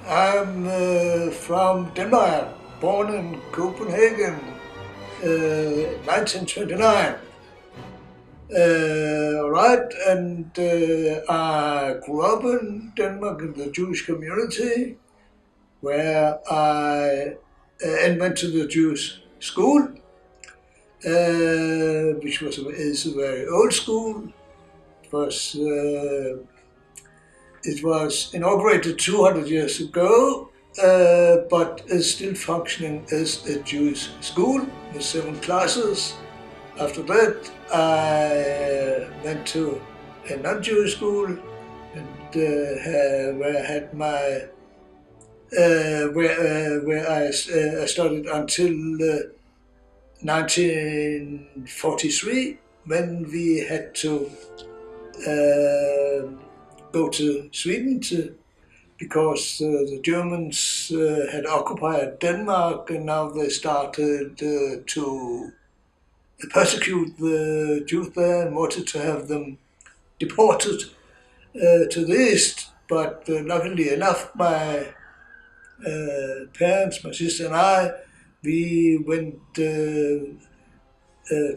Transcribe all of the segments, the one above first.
I'm from Denmark, born in Copenhagen, 1929. Right, and I grew up in Denmark in the Jewish community, where I and went to the Jewish school, which is a very old school. It was inaugurated 200 years ago, but is still functioning as a Jewish school with 7 classes. After that, I went to a non-Jewish school, and where I had my where I studied until 1943, when we had to uh, go to Sweden because the Germans had occupied Denmark, and now they started to persecute the Jews there and wanted to have them deported to the east. But luckily enough, my parents, my sister and I, we went to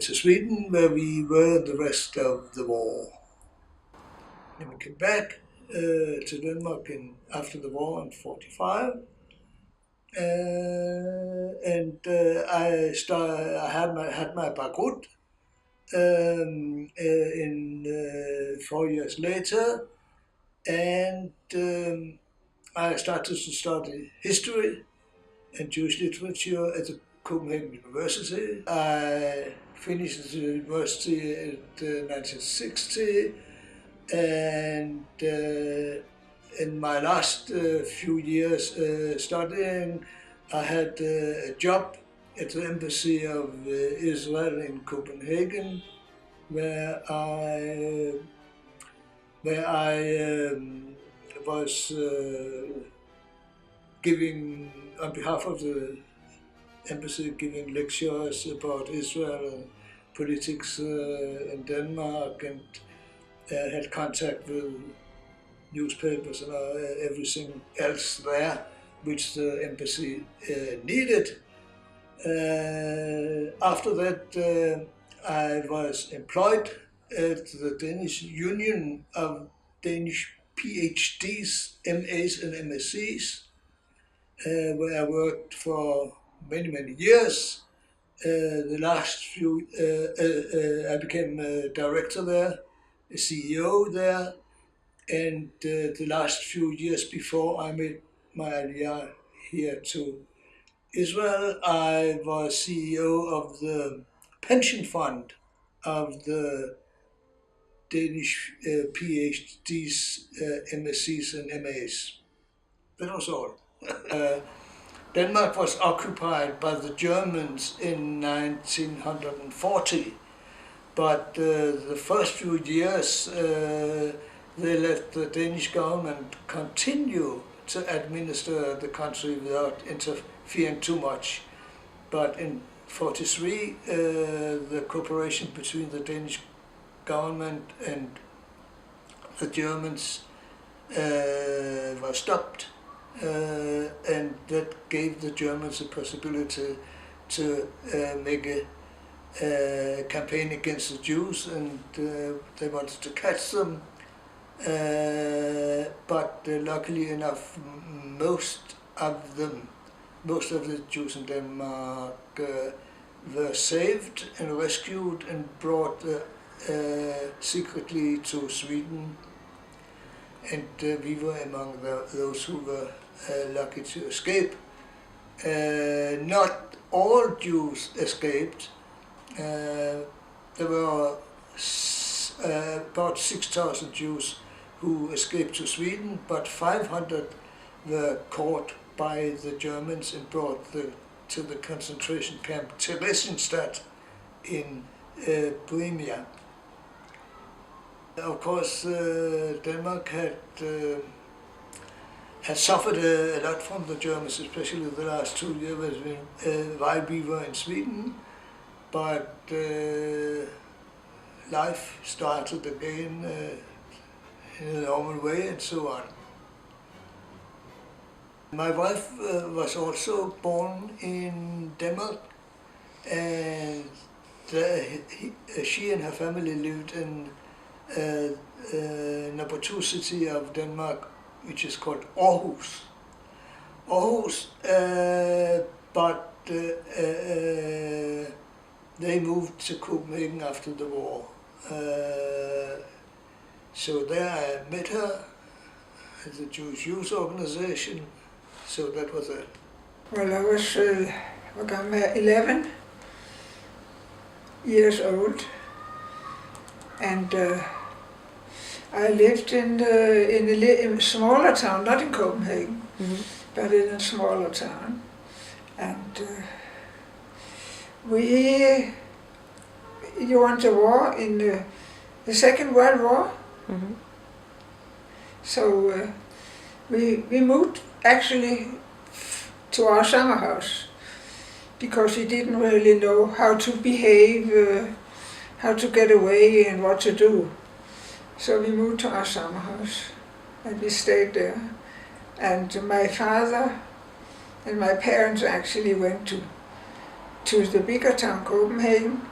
Sweden, where we were the rest of the war. Then we came back to Denmark after the war in '45, and I had my Bagrut in 4 years later, and I started to study history and Jewish literature at the Copenhagen University. I finished the university in 1960, and in my last few years studying, I had a job at the Embassy of Israel in Copenhagen, where I was giving, on behalf of the embassy, giving lectures about Israel and politics in Denmark, and had contact with newspapers and everything else there, which the embassy needed. After that, I was employed at the Danish Union of Danish PhDs, MAs, and MScs, where I worked for many, many years. The last few, I became a director there, a CEO there, and the last few years before I made my aliyah here to Israel, I was CEO of the pension fund of the Danish PhDs, MScs, and MAs. That was all. Denmark was occupied by the Germans in 1940, but the first few years they let the Danish government continue to administer the country without interfering too much. But in '43, the cooperation between the Danish government and the Germans was stopped, and that gave the Germans a possibility to make a campaign against the Jews, and they wanted to catch them. But luckily enough, most of the Jews in Denmark were saved and rescued and brought secretly to Sweden, and we were among those who were lucky to escape. Not all Jews escaped. There were about 6,000 Jews who escaped to Sweden, but 500 were caught by the Germans and brought to the concentration camp Theresienstadt in Bohemia. Of course, Denmark had suffered a lot from the Germans, especially the last 2 years while we were in Sweden. But life started again in a normal way, and so on. My wife was also born in Denmark, and she and her family lived in number 2 city of Denmark, which is called Aarhus. Aarhus, but they moved to Copenhagen after the war. So there I met her at the Jewish Youth Organization. So that was it. Well, I was 11 years old, and I lived in a smaller town, not in Copenhagen, but in a smaller town. And you went to war in the Second World War. So we moved actually to our summer house because we didn't really know how to behave, how to get away and what to do. So we moved to our summer house and we stayed there. And my father and my parents actually went to the bigger town, Copenhagen,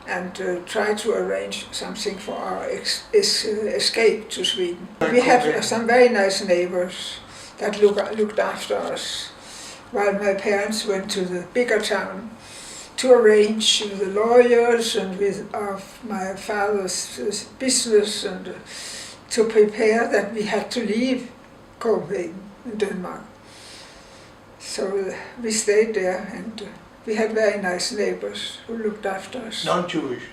and tried to arrange something for our escape to Sweden. We had some very nice neighbors that looked after us, while my parents went to the bigger town to arrange with the lawyers and with my father's business and to prepare that we had to leave Copenhagen in Denmark. So we stayed there, and we had very nice neighbors who looked after us. Non-Jewish?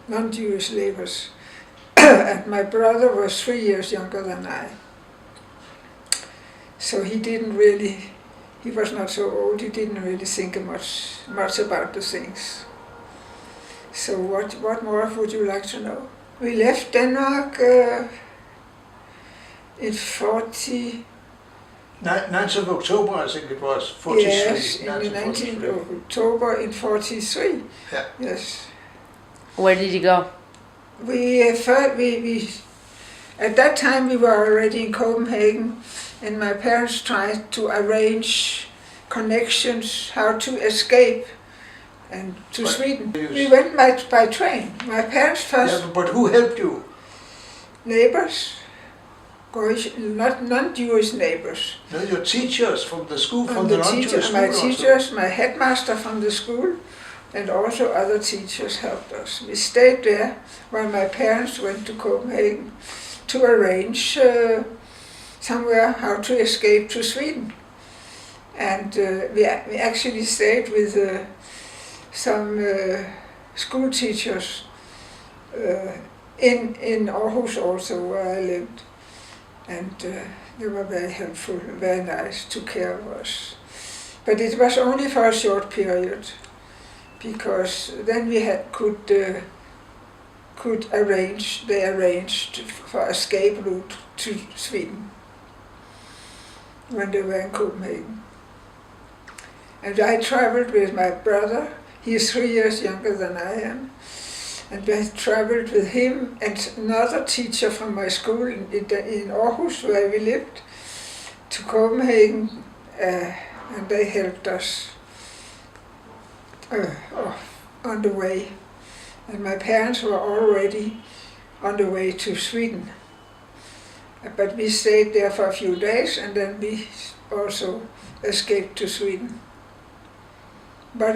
Non-Jewish neighbors. And my brother was 3 years younger than I. So he was not so old, he didn't really think much about the things. So what more would you like to know? We left Denmark in 9th of October, I think it was, 43. Yes, in the 19th of October in 43. Yeah. Yes. Where did you go? We at that time we were already in Copenhagen, and my parents tried to arrange connections how to escape and to Sweden. We went by train. My parents first. Yeah, but who helped you? Neighbors. Not non-Jewish neighbors. No, your teachers from the school, from the non-Jewish school. My teachers, my headmaster from the school, and also other teachers helped us. We stayed there while my parents went to Copenhagen to arrange somewhere how to escape to Sweden. And we actually stayed with some school teachers in Aarhus also, where I lived. And they were very helpful, very nice, took care of us. But it was only for a short period, because then we could arrange, they arranged for escape route to Sweden when they were in Copenhagen. And I traveled with my brother, he is 3 years younger than I am. And I traveled with him and another teacher from my school in Aarhus, where we lived, to Copenhagen, and they helped us on the way. And my parents were already on the way to Sweden. But we stayed there for a few days, and then we also escaped to Sweden. But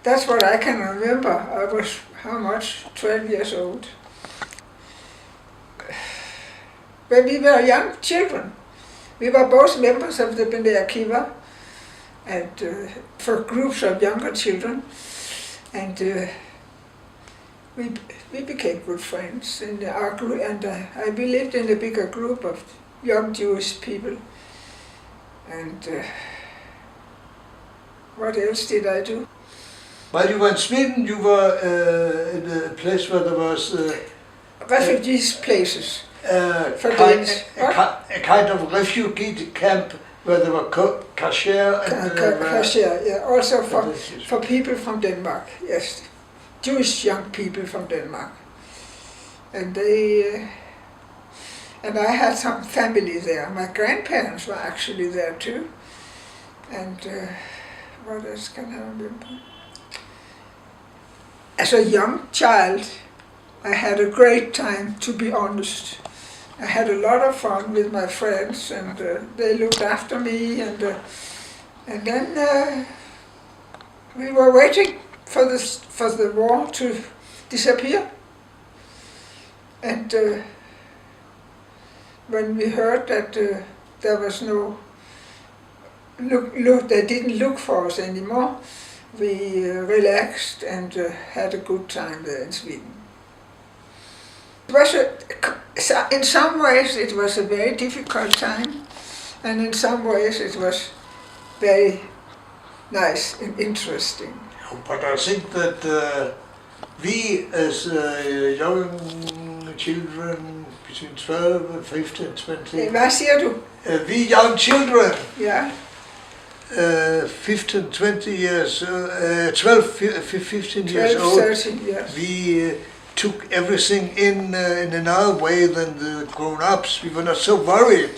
that's what I can remember. I was, how much? 12 years old. When we were young children, we were both members of the Bnei Akiva, and for groups of younger children, and we became good friends in our group, and we lived in a bigger group of young Jewish people. And what else did I do? While you were in Sweden, you were in a place where there was refugees places. For a kind of refugee camp where there were kasher and kasher, yeah. Also for people from Denmark, yes, Jewish young people from Denmark, and And I had some family there. My grandparents were actually there too. And what else can I remember? As a young child, I had a great time, to be honest. I had a lot of fun with my friends, and they looked after me, and then we were waiting for the war to disappear. And when we heard that there was no they didn't look for us anymore, we relaxed and had a good time there in Sweden. It was in some ways it was a very difficult time, and in some ways it was very nice and interesting. But I think that we as young children between 12 and 15, 20... Hvad siger du? We young children, Ja. 15, 20 years, 12, 15 years 12, old, 13 years. we took everything in another way than the grown-ups. We were not so worried.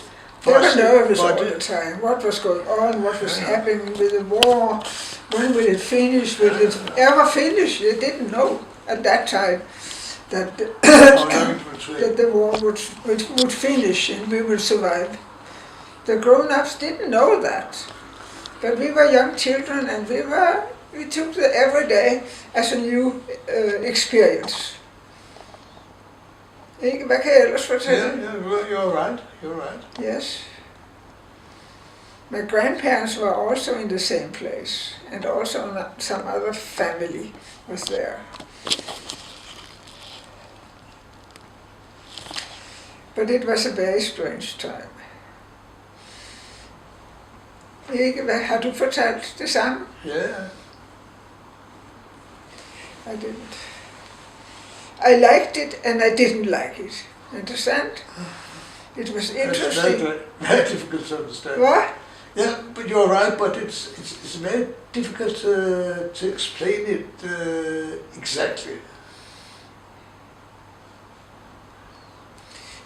They were nervous all the time. What was going on? What was happening with the war? When will it finish? Will it ever finish? They didn't know at that time that that the war would finish and we would survive. The grown-ups didn't know that. But we were young children, and we took it every day as a new experience. Hvad kan jeg ellers fortælle? Yeah, you're right. Yes. My grandparents were also in the same place, and also some other family was there. But it was a very strange time. Ikke? Hvad har du fortalt det samme? Yeah. I didn't. I liked it and I didn't like it. Understand? It was interesting. It's very difficult to understand. What? Yeah, but you're right. But it's very difficult to explain it exactly.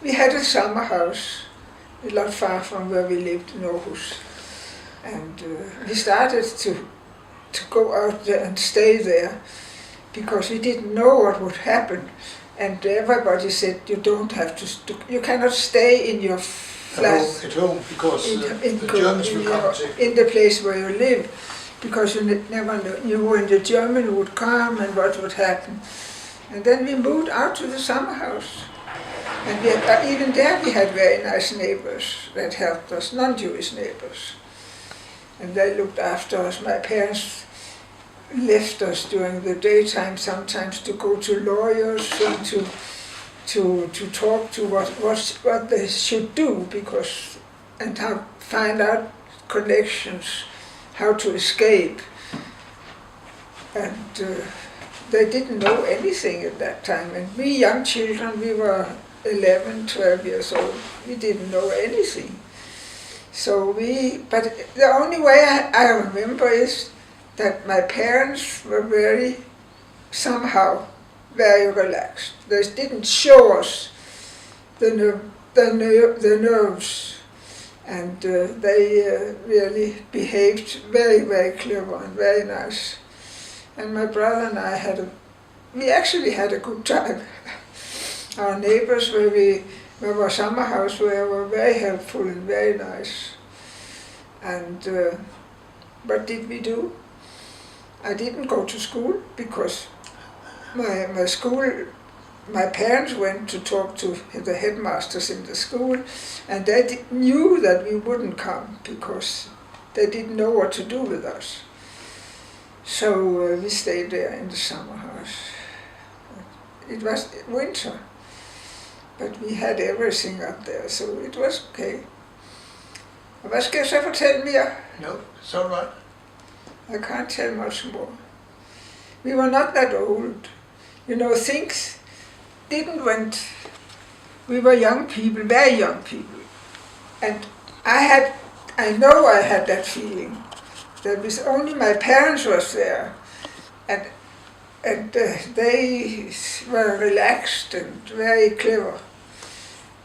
We had a summer house not far from where we lived in Aarhus. And we started to go out there and stay there because we didn't know what would happen. And everybody said, you don't have to, you cannot stay in your flat At home because the Germans will come in the place where you live, because you never knew when the German would come and what would happen. And then we moved out to the summer house. And even there we had very nice neighbors that helped us, non-Jewish neighbors. And they looked after us. My parents left us during the daytime sometimes to go to lawyers and to talk to what they should do, because and how find out connections, how to escape. And they didn't know anything at that time. And we young children, we were 11, 12 years old. We didn't know anything. So but the only way I remember is that my parents were somehow very relaxed. They didn't show us the nerves, and they really behaved very, very clever and very nice. And my brother and I we actually had a good time. Our neighbors where our summer house were very helpful and very nice. And what did we do? I didn't go to school because my parents went to talk to the headmasters in the school, and they knew that we wouldn't come because they didn't know what to do with us. So we stayed there in the summer house. It was winter, but we had everything up there, so it was okay. Og hvad skal jeg så fortælle mere? No, it's all right. I can't tell much more. We were not that old. You know, things didn't went. We were young people, very young people. And I know I had that feeling. That was only my parents was there. And they were relaxed and very clever.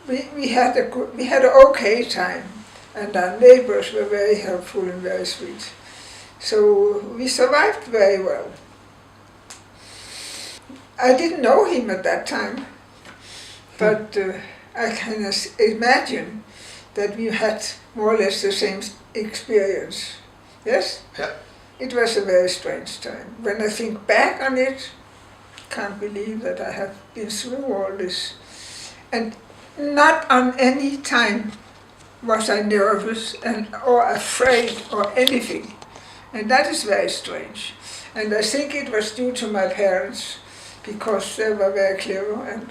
we had an okay time, and our neighbors were very helpful and very sweet. So we survived very well. I didn't know him at that time, but I can imagine that we had more or less the same experience. Yes? Yeah. It was a very strange time. When I think back on it, can't believe that I have been through all this. And not on any time was I nervous or afraid or anything. And that is very strange. And I think it was due to my parents, because they were very clever and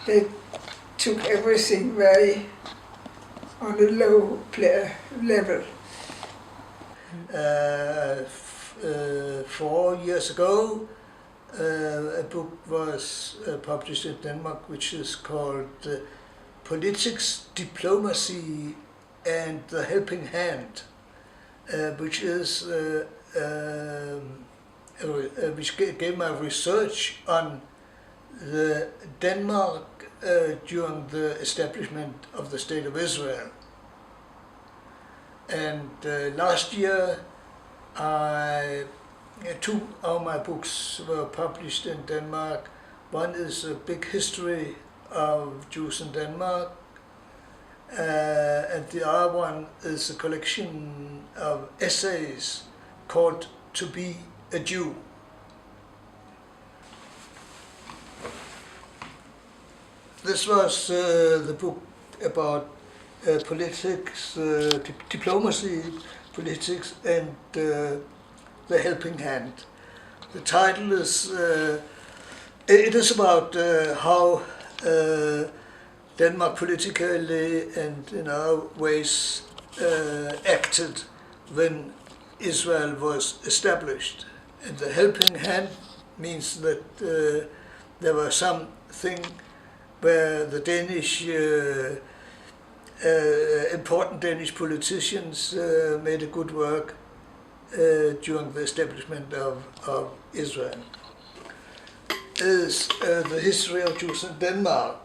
they took everything very on a low level. 4 years ago, a book was published in Denmark which is called Politics, Diplomacy and the Helping Hand, which is which gave my research on the Denmark during the establishment of the State of Israel. And last year, two of my books were published in Denmark. One is a big history of Jews in Denmark, and the other one is a collection of essays called To Be a Jew. This was the book about politics, diplomacy, politics, and the helping hand. The title is, it is about how Denmark politically and in other ways acted when Israel was established. And the helping hand means that there was something where the Danish important Danish politicians made a good work during the establishment of Israel. Is the history of Jews in Denmark,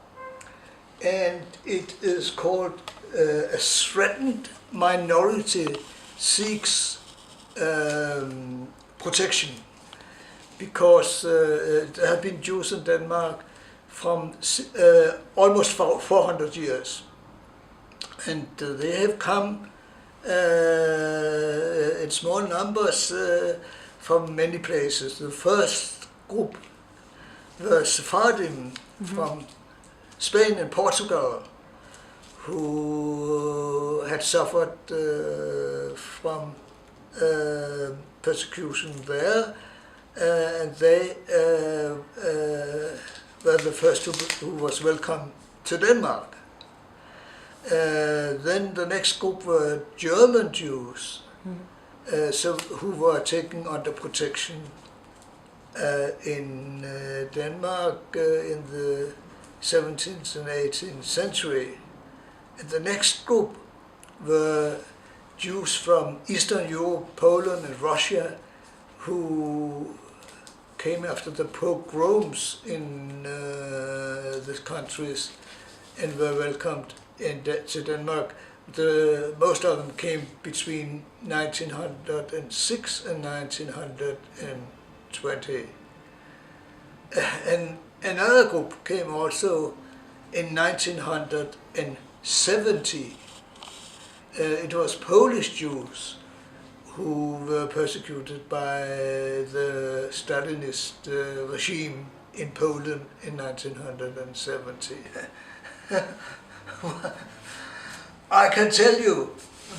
and it is called A Threatened Minority Seeks Protection, because there have been Jews in Denmark from almost 400 years. And they have come in small numbers from many places. The first group were Sephardim from Spain and Portugal, who had suffered from persecution there, and they were the first who was welcome to Denmark. Then the next group were German Jews, who were taken under protection in Denmark in the 17th and 18th century. And the next group were Jews from Eastern Europe, Poland and Russia, who came after the pogroms in these countries and were welcomed to Denmark. Most of them came between 1906 and 1920. And another group came also in 1970. It was Polish Jews who were persecuted by the Stalinist regime in Poland in 1970. I can tell you,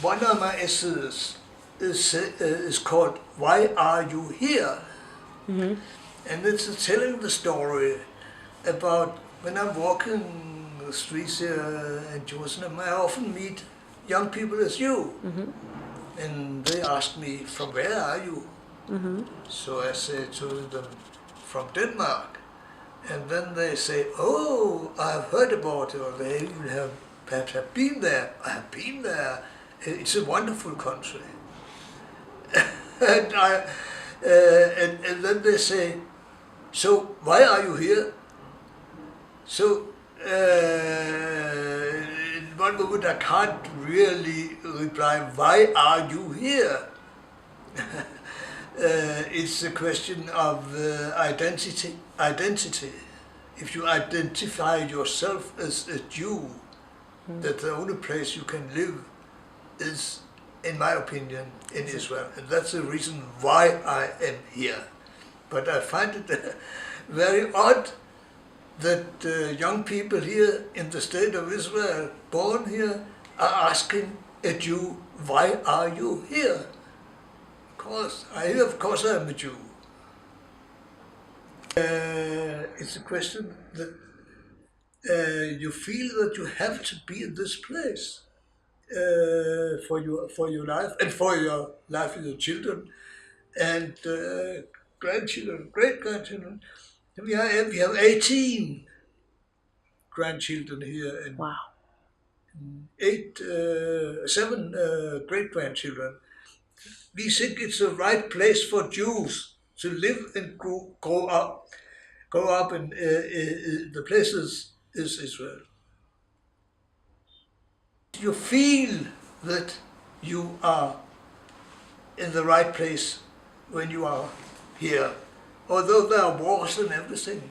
one of my essays is called Why Are You Here? Mm-hmm. And it's telling the story about when I'm walking the streets here in Jerusalem, I often meet young people as you. Mm-hmm. And they ask me, from where are you? Mm-hmm. So I say to them, from Denmark. And then they say, oh, I've heard about it, or they even have perhaps have been there. I have been there. It's a wonderful country. and then they say, so why are you here? So In one moment I can't really reply, why are you here? It's a question of identity. If you identify yourself as a Jew, that the only place you can live is, in my opinion, in Israel. And that's the reason why I am here. But I find it very odd that young people here in the state of Israel, born here, are asking a Jew, why are you here? Of course I am a Jew. It's a question that you feel that you have to be in this place for your life and for your life with your children and grandchildren, great grandchildren. We have 18 grandchildren here and Wow. 7 great grandchildren. We think it's the right place for Jews to live and grow up. And the place is Israel. You feel that you are in the right place when you are here, although there are wars and everything.